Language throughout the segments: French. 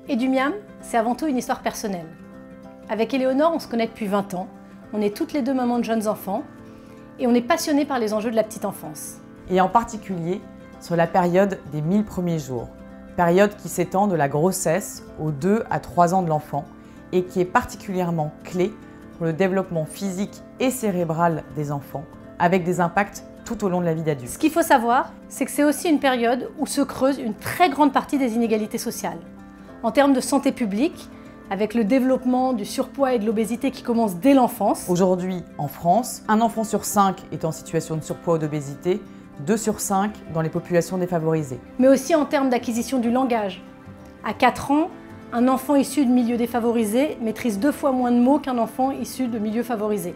Edumiam, c'est avant tout une histoire personnelle. Avec Éléonore, on se connaît depuis 20 ans. On est toutes les deux mamans de jeunes enfants et on est passionnés par les enjeux de la petite enfance. Et en particulier sur la période des 1000 premiers jours, période qui s'étend de la grossesse aux 2 à 3 ans de l'enfant et qui est particulièrement clé pour le développement physique et cérébral des enfants, avec des impacts tout au long de la vie d'adulte. Ce qu'il faut savoir, c'est que c'est aussi une période où se creuse une très grande partie des inégalités sociales. En termes de santé publique, avec le développement du surpoids et de l'obésité qui commence dès l'enfance. Aujourd'hui, en France, un enfant sur 5 est en situation de surpoids ou d'obésité, 2 sur 5 dans les populations défavorisées. Mais aussi en termes d'acquisition du langage. À 4 ans, un enfant issu de milieux défavorisés maîtrise 2 fois moins de mots qu'un enfant issu de milieux favorisés,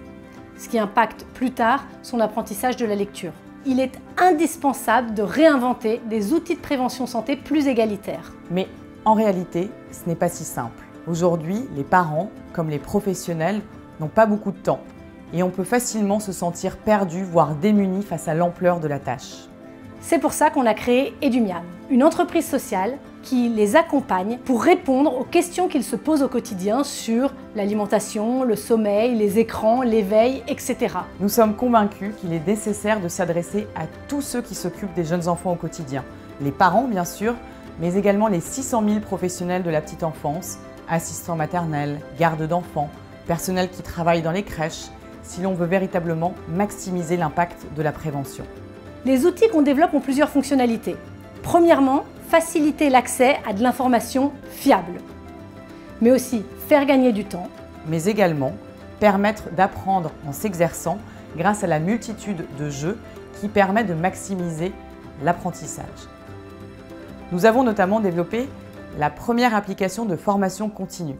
ce qui impacte plus tard son apprentissage de la lecture. Il est indispensable de réinventer des outils de prévention santé plus égalitaires. Mais en réalité, ce n'est pas si simple. Aujourd'hui, les parents, comme les professionnels, n'ont pas beaucoup de temps et on peut facilement se sentir perdu, voire démuni face à l'ampleur de la tâche. C'est pour ça qu'on a créé Edumiam, une entreprise sociale qui les accompagne pour répondre aux questions qu'ils se posent au quotidien sur l'alimentation, le sommeil, les écrans, l'éveil, etc. Nous sommes convaincus qu'il est nécessaire de s'adresser à tous ceux qui s'occupent des jeunes enfants au quotidien. Les parents, bien sûr, mais également les 600 000 professionnels de la petite enfance, assistants maternels, gardes d'enfants, personnel qui travaille dans les crèches, si l'on veut véritablement maximiser l'impact de la prévention. Les outils qu'on développe ont plusieurs fonctionnalités. Premièrement, faciliter l'accès à de l'information fiable, mais aussi faire gagner du temps. Mais également permettre d'apprendre en s'exerçant grâce à la multitude de jeux qui permet de maximiser l'apprentissage. Nous avons notamment développé la première application de formation continue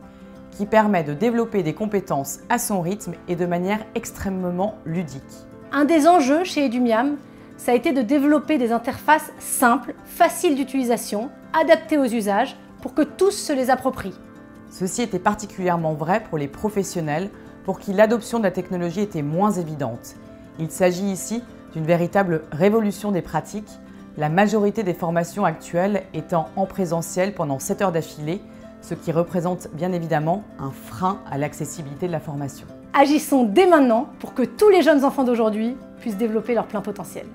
qui permet de développer des compétences à son rythme et de manière extrêmement ludique. Un des enjeux chez Edumiam, ça a été de développer des interfaces simples, faciles d'utilisation, adaptées aux usages pour que tous se les approprient. Ceci était particulièrement vrai pour les professionnels pour qui l'adoption de la technologie était moins évidente. Il s'agit ici d'une véritable révolution des pratiques, la majorité des formations actuelles étant en présentiel pendant 7 heures d'affilée, ce qui représente bien évidemment un frein à l'accessibilité de la formation. Agissons dès maintenant pour que tous les jeunes enfants d'aujourd'hui puissent développer leur plein potentiel.